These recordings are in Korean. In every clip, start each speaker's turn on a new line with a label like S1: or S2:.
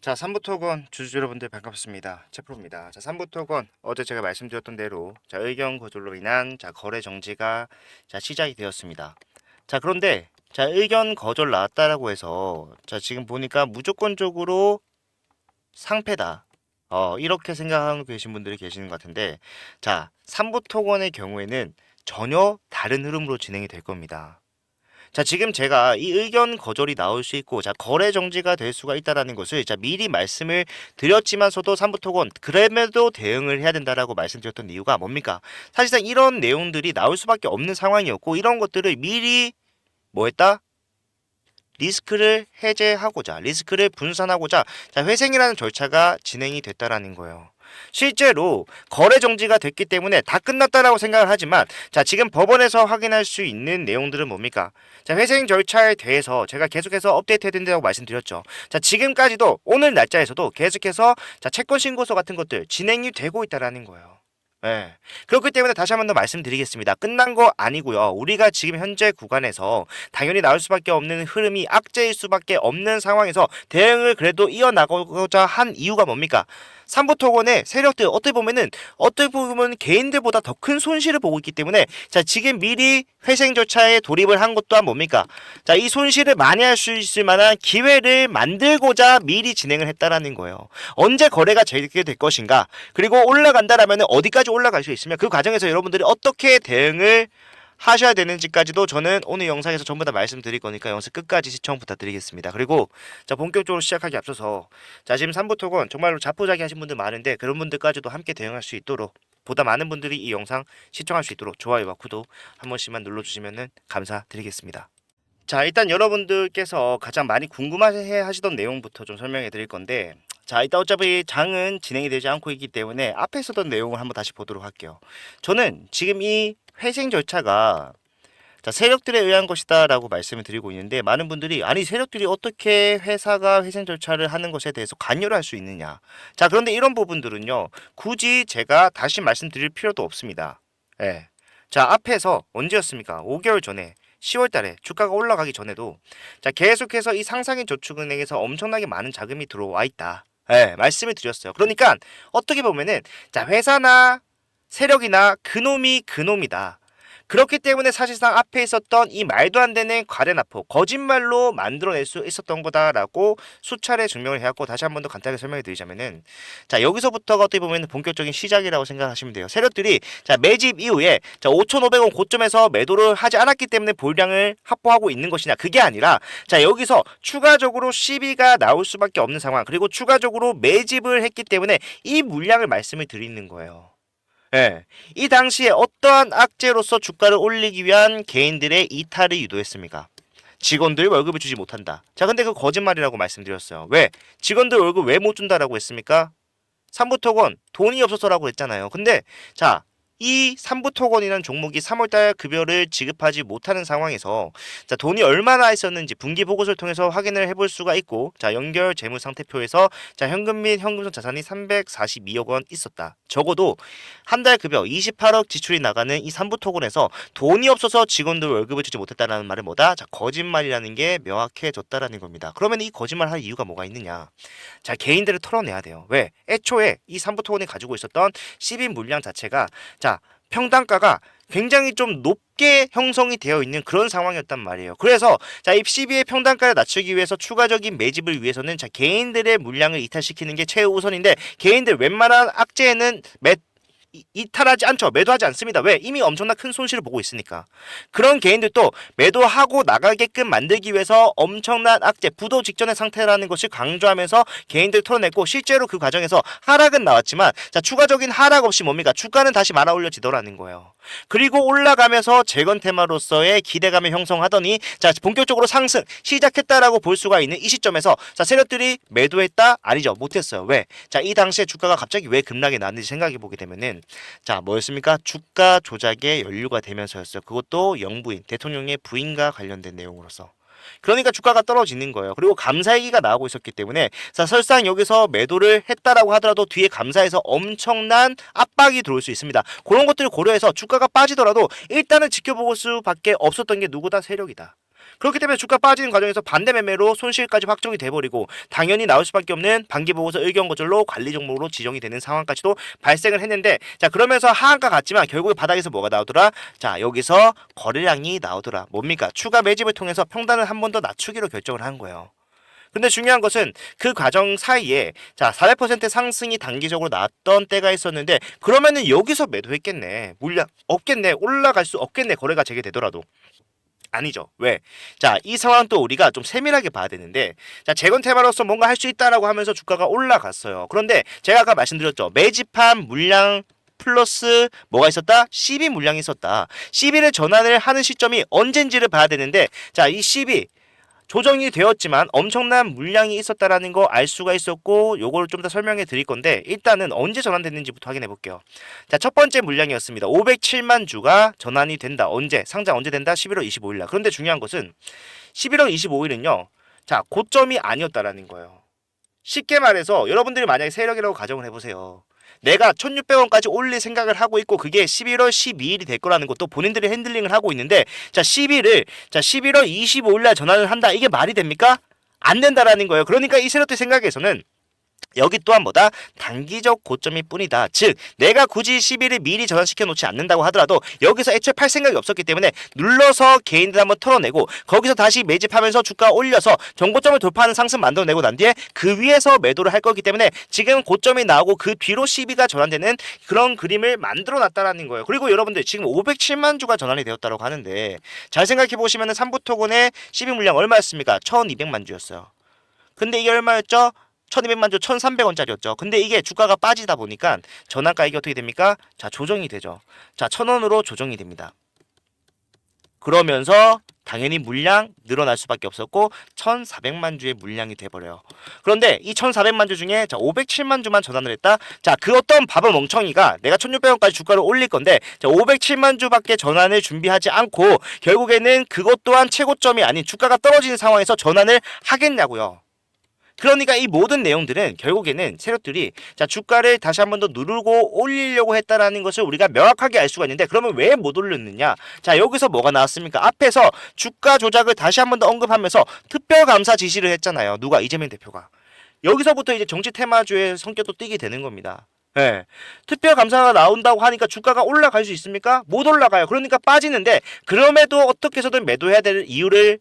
S1: 자, 삼부토건 주주 여러분들 반갑습니다. 채프로입니다. 자, 삼부토건 어제 제가 말씀드렸던 대로 의견 거절로 인한 거래 정지가 시작이 되었습니다. 자, 그런데 의견 거절 나왔다라고 해서 지금 보니까 무조건적으로 상패다. 이렇게 생각하고 계신 분들이 계시는 것 같은데, 삼부토건의 경우에는 전혀 다른 흐름으로 진행이 될 겁니다. 지금 제가 이 의견 거절이 나올 수 있고, 거래 정지가 될 수가 있다라는 것을 미리 말씀을 드렸지만서도 삼부토건 그럼에도 대응을 해야 된다라고 말씀드렸던 이유가 뭡니까? 사실상 이런 내용들이 나올 수밖에 없는 상황이었고, 이런 것들을 미리 뭐 했다? 리스크를 해제하고자, 리스크를 분산하고자 회생이라는 절차가 진행이 됐다라는 거예요. 실제로 거래 정지가 됐기 때문에 다 끝났다라고 생각을 하지만 지금 법원에서 확인할 수 있는 내용들은 뭡니까? 회생 절차에 대해서 제가 계속해서 업데이트 해야 된다고 말씀드렸죠. 지금까지도 오늘 날짜에서도 계속해서 채권 신고서 같은 것들 진행이 되고 있다라는 거예요. 네. 그렇기 때문에 다시 한 번 더 말씀드리겠습니다. 끝난 거 아니고요. 우리가 지금 현재 구간에서 당연히 나올 수밖에 없는 흐름이 악재일 수밖에 없는 상황에서 대응을 그래도 이어나가고자 한 이유가 뭡니까? 삼부토건의 세력들 어떻게 보면 개인들보다 더 큰 손실을 보고 있기 때문에 지금 미리 회생 절차에 돌입을 한 것 또한 뭡니까? 이 손실을 만회할 수 있을 만한 기회를 만들고자 미리 진행을 했다라는 거예요. 언제 거래가 되게 될 것인가? 그리고 올라간다라면 어디까지 올라갈 수 있으며 그 과정에서 여러분들이 어떻게 대응을 하셔야 되는지까지도 저는 오늘 영상에서 전부 다 말씀드릴 거니까 영상 끝까지 시청 부탁드리겠습니다. 그리고 본격적으로 시작하기 앞서서 지금 삼부토건 정말로 자포자기 하신 분들 많은데 그런 분들까지도 함께 대응할 수 있도록 보다 많은 분들이 이 영상 시청할 수 있도록 좋아요와 구독 한 번씩만 눌러주시면 감사드리겠습니다. 일단 여러분들께서 가장 많이 궁금해 하시던 내용부터 좀 설명해 드릴 건데 일단 어차피 장은 진행이 되지 않고 있기 때문에 앞에 있었던 내용을 한번 다시 보도록 할게요. 저는 지금 이 회생 절차가 세력들에 의한 것이다 라고 말씀을 드리고 있는데 많은 분들이 아니 세력들이 어떻게 회사가 회생 절차를 하는 것에 대해서 관여를 할 수 있느냐. 그런데 이런 부분들은요 굳이 제가 다시 말씀드릴 필요도 없습니다. 예. 앞에서 언제였습니까? 5개월 전에 10월 달에 주가가 올라가기 전에도 계속해서 이 상상인 저축은행에서 엄청나게 많은 자금이 들어와 있다. 예, 말씀을 드렸어요. 그러니까 어떻게 보면은 회사나 세력이나 그놈이 그놈이다. 그렇기 때문에 사실상 앞에 있었던 이 말도 안 되는 과대납포 거짓말로 만들어낼 수 있었던 거다라고 수차례 증명을 해왔고 다시 한 번 더 간단하게 설명해 드리자면은 여기서부터가 어떻게 보면 본격적인 시작이라고 생각하시면 돼요. 세력들이 매집 이후에 5,500원 고점에서 매도를 하지 않았기 때문에 보유량을 확보하고 있는 것이냐 그게 아니라 여기서 추가적으로 시비가 나올 수밖에 없는 상황 그리고 추가적으로 매집을 했기 때문에 이 물량을 말씀을 드리는 거예요. 예, 이 당시에 어떠한 악재로서 주가를 올리기 위한 개인들의 이탈을 유도했습니까? 직원들 월급을 주지 못한다. 근데 그 거짓말이라고 말씀드렸어요. 왜? 직원들 월급 왜 못 준다라고 했습니까? 삼부토건 돈이 없어서라고 했잖아요. 근데 이 삼부토건이라는 종목이 3월달 급여를 지급하지 못하는 상황에서 돈이 얼마나 있었는지 분기 보고서를 통해서 확인을 해볼 수가 있고 연결 재무 상태표에서 현금 및 현금성 자산이 342억 원 있었다. 적어도 한 달 급여 28억 지출이 나가는 이 삼부토건에서 돈이 없어서 직원들 월급을 주지 못했다는 말은 뭐다? 거짓말이라는 게 명확해졌다라는 겁니다. 그러면 이 거짓말 할 이유가 뭐가 있느냐? 개인들을 털어내야 돼요. 왜? 애초에 이 삼부토건이 가지고 있었던 시빈 물량 자체가 평단가가 굉장히 좀 높게 형성이 되어 있는 그런 상황이었단 말이에요. 그래서 이 CB의 평단가를 낮추기 위해서 추가적인 매집을 위해서는 개인들의 물량을 이탈시키는 게 최우선인데 개인들 웬만한 악재에는 이탈하지 않죠. 매도하지 않습니다. 왜? 이미 엄청난 큰 손실을 보고 있으니까. 그런 개인들도 매도하고 나가게끔 만들기 위해서 엄청난 악재, 부도 직전의 상태라는 것을 강조하면서 개인들 털어냈고 실제로 그 과정에서 하락은 나왔지만 추가적인 하락 없이 뭡니까? 주가는 다시 말아 올려지더라는 거예요. 그리고 올라가면서 재건 테마로서의 기대감을 형성하더니 본격적으로 상승 시작했다라고 볼 수가 있는 이 시점에서 세력들이 매도했다? 아니죠. 못했어요. 왜? 이 당시에 주가가 갑자기 왜 급락이 나왔는지 생각해 보게 되면은 뭐였습니까? 주가 조작에 연루가 되면서였어요. 그것도 영부인, 대통령의 부인과 관련된 내용으로서. 그러니까 주가가 떨어지는 거예요. 그리고 감사 얘기가 나오고 있었기 때문에 설상 여기서 매도를 했다라고 하더라도 뒤에 감사에서 엄청난 압박이 들어올 수 있습니다. 그런 것들을 고려해서 주가가 빠지더라도 일단은 지켜볼 수밖에 없었던 게 누구다? 세력이다. 그렇기 때문에 주가 빠지는 과정에서 반대 매매로 손실까지 확정이 돼버리고 당연히 나올 수밖에 없는 반기보고서 의견 거절로 관리 종목으로 지정이 되는 상황까지도 발생을 했는데, 자 그러면서 하한가 같지만 결국에 바닥에서 뭐가 나오더라? 자 여기서 거래량이 나오더라. 뭡니까? 추가 매집을 통해서 평단을 한 번 더 낮추기로 결정을 한 거예요. 근데 중요한 것은 그 과정 사이에 자 400% 상승이 단기적으로 나왔던 때가 있었는데, 그러면은 여기서 매도했겠네. 물량 없겠네. 올라갈 수 없겠네. 거래가 재개되더라도. 아니죠. 왜? 자, 이 상황 또 우리가 좀 세밀하게 봐야 되는데, 자, 재건 테마로서 뭔가 할 수 있다라고 하면서 주가가 올라갔어요. 그런데 제가 아까 말씀드렸죠. 매집한 물량 플러스 뭐가 있었다? CB 물량이 있었다. CB를 전환을 하는 시점이 언젠지를 봐야 되는데, 자, 이 CB 조정이 되었지만 엄청난 물량이 있었다라는 거 알 수가 있었고, 요거를 좀 더 설명해 드릴 건데 일단은 언제 전환됐는지부터 확인해 볼게요. 자, 첫 번째 물량이었습니다. 507만 주가 전환이 된다. 언제? 상장 언제 된다? 11월 25일 날. 그런데 중요한 것은 11월 25일은요. 자, 고점이 아니었다라는 거예요. 쉽게 말해서 여러분들이 만약에 세력이라고 가정을 해보세요. 내가 1600원까지 올릴 생각을 하고 있고 그게 11월 12일이 될 거라는 것도 본인들이 핸들링을 하고 있는데, 자 10일을 자 11월 25일 날 전환을 한다. 이게 말이 됩니까? 안 된다라는 거예요. 그러니까 이 세력들 생각에서는 여기 또한 뭐다? 단기적 고점일 뿐이다. 즉 내가 굳이 10일을 미리 전환시켜 놓지 않는다고 하더라도 여기서 애초에 팔 생각이 없었기 때문에 눌러서 개인들 한번 털어내고 거기서 다시 매집하면서 주가 올려서 정고점을 돌파하는 상승 만들어내고 난 뒤에 그 위에서 매도를 할 거기 때문에 지금 고점이 나오고 그 뒤로 12가 전환되는 그런 그림을 만들어 놨다라는 거예요. 그리고 여러분들 지금 507만 주가 전환이 되었다고 하는데, 잘 생각해 보시면은 삼부토건의 12 물량 얼마였습니까? 1200만 주였어요. 근데 이게 얼마였죠? 1200만 주 1300원짜리였죠. 근데 이게 주가가 빠지다 보니까 전환가액이 어떻게 됩니까? 자, 조정이 되죠. 자, 1000원으로 조정이 됩니다. 그러면서 당연히 물량 늘어날 수밖에 없었고 1400만 주의 물량이 돼버려요. 그런데 이 1400만 주 중에 자 507만 주만 전환을 했다. 자, 그 어떤 바보 멍청이가 내가 1600원까지 주가를 올릴 건데 자 507만 주밖에 전환을 준비하지 않고 결국에는 그것 또한 최고점이 아닌 주가가 떨어지는 상황에서 전환을 하겠냐고요. 그러니까 이 모든 내용들은 결국에는 세력들이 자 주가를 다시 한 번 더 누르고 올리려고 했다라는 것을 우리가 명확하게 알 수가 있는데, 그러면 왜 못 올렸느냐? 자 여기서 뭐가 나왔습니까? 앞에서 주가 조작을 다시 한 번 더 언급하면서 특별감사 지시를 했잖아요. 누가? 이재명 대표가. 여기서부터 이제 정치 테마주의 성격도 띠게 되는 겁니다. 예. 특별감사가 나온다고 하니까 주가가 올라갈 수 있습니까? 못 올라가요. 그러니까 빠지는데, 그럼에도 어떻게 해서든 매도해야 될 이유를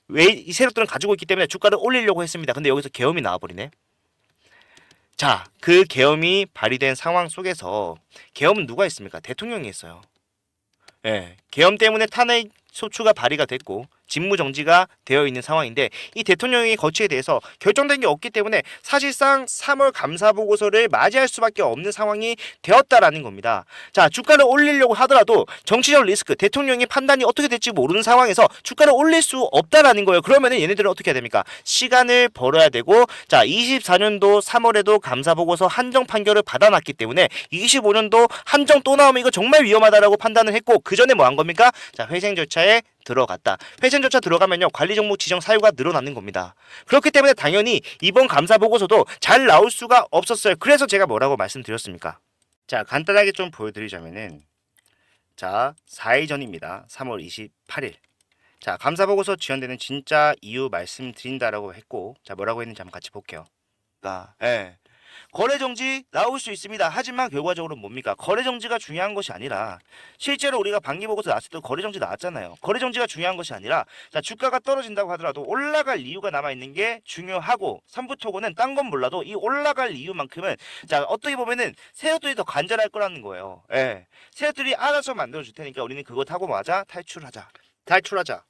S1: 왜 이 세력들은 가지고 있기 때문에 주가를 올리려고 했습니다. 근데 여기서 계엄이 나와버리네. 자, 그 계엄이 발휘된 상황 속에서 계엄은 누가 했습니까? 대통령이 했어요. 예, 계엄 때문에 탄핵 소추가 발의가 됐고 직무정지가 되어 있는 상황인데, 이 대통령의 거취에 대해서 결정된 게 없기 때문에 사실상 3월 감사보고서를 맞이할 수밖에 없는 상황이 되었다라는 겁니다. 자, 주가를 올리려고 하더라도 정치적 리스크, 대통령의 판단이 어떻게 될지 모르는 상황에서 주가를 올릴 수 없다라는 거예요. 그러면은 얘네들은 어떻게 해야 됩니까? 시간을 벌어야 되고, 자 24년도 3월에도 감사보고서 한정 판결을 받아놨기 때문에 25년도 한정 또 나오면 이거 정말 위험하다라고 판단을 했고, 그 전에 뭐 한 겁니까? 자, 회생 절차에 들어갔다. 회생 절차 들어가면요 관리 종목 지정 사유가 늘어나는 겁니다. 그렇기 때문에 당연히 이번 감사 보고서도 잘 나올 수가 없었어요. 그래서 제가 뭐라고 말씀드렸습니까? 자, 간단하게 좀 보여드리자면은 자 4일 전입니다. 3월 28일. 자, 감사 보고서 지연되는 진짜 이유 말씀드린다라고 했고, 자 뭐라고 했는지 한번 같이 볼게요. 예. 거래 정지 나올 수 있습니다. 하지만 결과적으로 뭡니까? 거래 정지가 중요한 것이 아니라, 실제로 우리가 반기 보고서 나왔을 때 거래 정지 나왔잖아요. 거래 정지가 중요한 것이 아니라, 자 주가가 떨어진다고 하더라도 올라갈 이유가 남아 있는 게 중요하고, 삼부토고는 딴 건 몰라도 이 올라갈 이유만큼은 자 어떻게 보면은 세력들이 더 간절할 거라는 거예요. 예, 세력들이 알아서 만들어 줄 테니까 우리는 그거 타고 맞아 탈출하자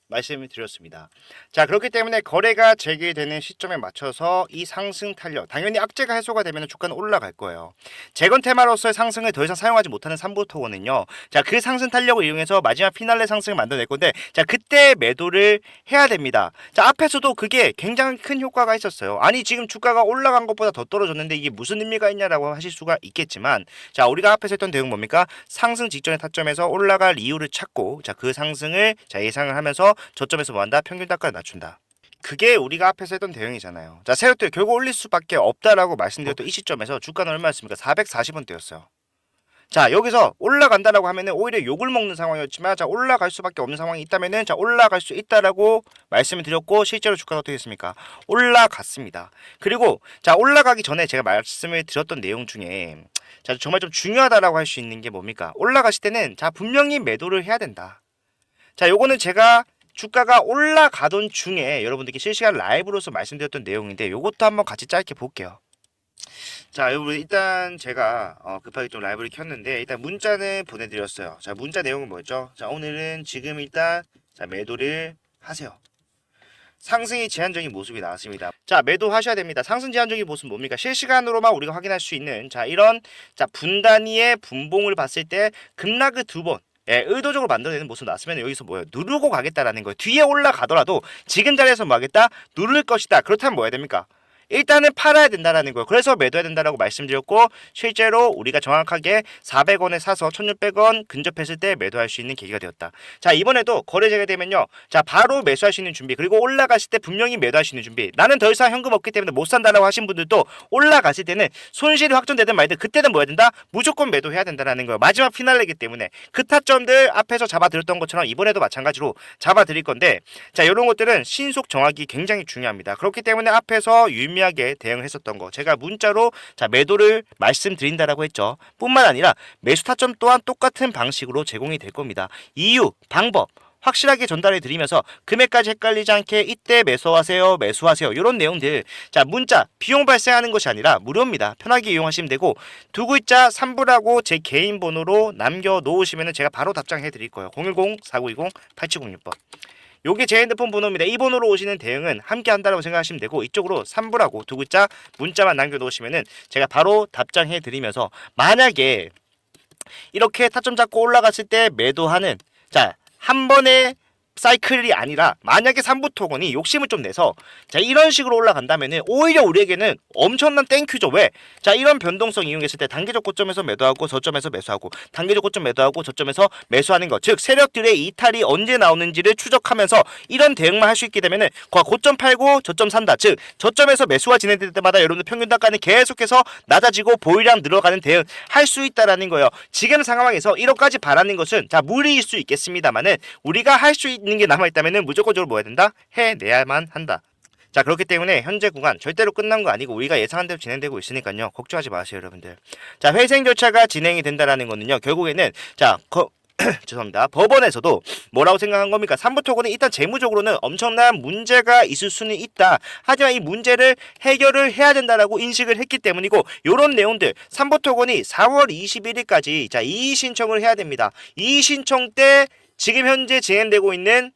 S1: 말씀을 드렸습니다. 자, 그렇기 때문에 거래가 재개되는 시점에 맞춰서 이 상승 탄력, 당연히 악재가 해소가 되면 주가는 올라갈 거예요. 재건 테마로서의 상승을 더 이상 사용하지 못하는 삼부토건은요, 자 그 상승 탄력을 이용해서 마지막 피날레 상승을 만들어낼 건데, 자 그때 매도를 해야 됩니다. 자, 앞에서도 그게 굉장히 큰 효과가 있었어요. 아니 지금 주가가 올라간 것보다 더 떨어졌는데 이게 무슨 의미가 있냐라고 하실 수가 있겠지만, 자 우리가 앞에서 했던 내용 뭡니까? 상승 직전의 타점에서 올라갈 이유를 찾고, 자 그 상승을 자 예상을 하면서 저점에서 뭐한다? 평균 단가를 낮춘다. 그게 우리가 앞에서 했던 대응이잖아요. 자, 세력들 결국 올릴 수밖에 없다라고 말씀드렸던 이 시점에서 주가는 얼마였습니까? 440원대였어요. 자, 여기서 올라간다라고 하면은 오히려 욕을 먹는 상황이었지만 자, 올라갈 수밖에 없는 상황이 있다면은 자, 올라갈 수 있다라고 말씀을 드렸고 실제로 주가가 어떻게 됐습니까? 올라갔습니다. 그리고 자, 올라가기 전에 제가 말씀을 드렸던 내용 중에 자, 정말 좀 중요하다라고 할 수 있는 게 뭡니까? 올라가실 때는 자, 분명히 매도를 해야 된다. 자, 요거는 제가 주가가 올라가던 중에 여러분들께 실시간 라이브로서 말씀드렸던 내용인데 요것도 한번 같이 짧게 볼게요. 자, 여러분 일단 제가 급하게 좀 라이브를 켰는데 일단 문자는 보내드렸어요. 자, 문자 내용은 뭐였죠? 자, 오늘은 지금 일단 자, 매도를 하세요. 상승이 제한적인 모습이 나왔습니다. 자, 매도하셔야 됩니다. 상승 제한적인 모습은 뭡니까? 실시간으로만 우리가 확인할 수 있는 자, 이런 자, 분단위의 분봉을 봤을 때 급락을 두 번 의도적으로 만들어내는 모습 나왔으면 여기서 뭐예요? 누르고 가겠다라는 거예요. 뒤에 올라가더라도 지금 자리에서 뭐 하겠다? 누를 것이다. 그렇다면 뭐 해야 됩니까? 일단은 팔아야 된다라는 거예요. 그래서 매도해야 된다라고 말씀드렸고 실제로 우리가 정확하게 400원에 사서 1600원 근접했을 때 매도할 수 있는 계기가 되었다. 자, 이번에도 거래 재개되면요. 자, 바로 매수할 수 있는 준비 그리고 올라갔을 때 분명히 매도할 수 있는 준비. 나는 더 이상 현금 없기 때문에 못 산다라고 하신 분들도 올라갔을 때는 손실이 확정되든 말든 그때는 뭐 해야 된다? 무조건 매도해야 된다라는 거예요. 마지막 피날레이기 때문에 그 타점들 앞에서 잡아드렸던 것처럼 이번에도 마찬가지로 잡아드릴 건데 자, 이런 것들은 신속 정확이 굉장히 중요합니다. 그렇기 때문에 앞에서 유의미하게 대응했었던 거 제가 문자로 자, 매도를 말씀드린다라고 했죠. 뿐만 아니라 매수 타점 또한 똑같은 방식으로 제공이 될 겁니다. 이유, 방법 확실하게 전달해 드리면서 금액까지 헷갈리지 않게 이때 매수하세요 매수하세요 이런 내용들 자, 문자 비용 발생하는 것이 아니라 무료입니다. 편하게 이용하시면 되고 두 글자 3부라고 제 개인 번호로 남겨 놓으시면 제가 바로 답장해 드릴 거예요. 010-4920-8706번 요게 제 핸드폰 번호입니다. 이 번호로 오시는 대응은 함께 한다고 생각하시면 되고 이쪽으로 3부라고 두 글자 문자만 남겨놓으시면은 제가 바로 답장해 드리면서 만약에 이렇게 타점 잡고 올라갔을 때 매도하는 자, 한 번에 사이클이 아니라 만약에 3부 토건이 욕심을 좀 내서 자, 이런 식으로 올라간다면은 오히려 우리에게는 엄청난 땡큐죠. 왜? 자, 이런 변동성 이용했을 때 단계적 고점에서 매도하고 저점에서 매수하고 단계적 고점 매도하고 저점에서 매수하는 것 즉 세력들의 이탈이 언제 나오는지를 추적하면서 이런 대응만 할 수 있게 되면은 고점 팔고 저점 산다 즉 저점에서 매수가 진행될 때마다 여러분들 평균 단가는 계속해서 낮아지고 보유량 늘어가는 대응 할 수 있다라는 거예요. 지금 상황에서 1억까지 바라는 것은 자, 무리일 수 있겠습니다만은 우리가 할 수 있는 게 남아있다면 무조건적으로 뭐 해야 된다? 해내야만 한다. 자, 그렇기 때문에 현재 구간 절대로 끝난 거 아니고 우리가 예상한 대로 진행되고 있으니까요. 걱정하지 마세요, 여러분들. 자, 회생 절차가 진행이 된다라는 거는요. 결국에는 자, 죄송합니다. 법원에서도 뭐라고 생각한 겁니까? 3부 토건은 일단 재무적으로는 엄청난 문제가 있을 수는 있다. 하지만 이 문제를 해결을 해야 된다라고 인식을 했기 때문이고 요런 내용들 3부 토건이 4월 21일까지 자, 이의 신청을 해야 됩니다. 이의 신청 때 지금 현재 진행되고 있는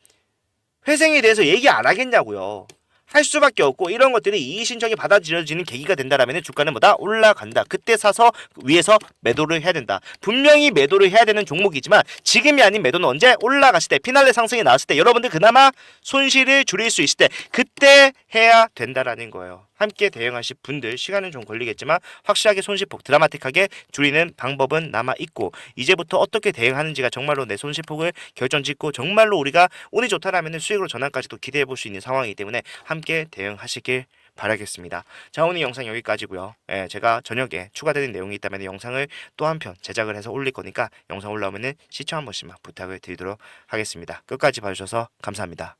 S1: 회생에 대해서 얘기 안 하겠냐고요. 할 수밖에 없고 이런 것들이 이의 신청이 받아들여지는 계기가 된다라면 주가는 뭐다? 올라간다. 그때 사서 위에서 매도를 해야 된다. 분명히 매도를 해야 되는 종목이지만 지금이 아닌 매도는 언제? 올라갔을 때 피날레 상승이 나왔을 때 여러분들 그나마 손실을 줄일 수 있을 때 그때 해야 된다라는 거예요. 함께 대응하실 분들 시간은 좀 걸리겠지만 확실하게 손실폭 드라마틱하게 줄이는 방법은 남아있고 이제부터 어떻게 대응하는지가 정말로 내 손실폭을 결정짓고 정말로 우리가 운이 좋다라면 수익으로 전환까지도 기대해볼 수 있는 상황이기 때문에 함께 대응하시길 바라겠습니다. 자, 오늘 영상 여기까지고요. 제가 저녁에 추가되는 내용이 있다면 영상을 또 한 편 제작을 해서 올릴 거니까 영상 올라오면 시청 한 번씩만 부탁을 드리도록 하겠습니다. 끝까지 봐주셔서 감사합니다.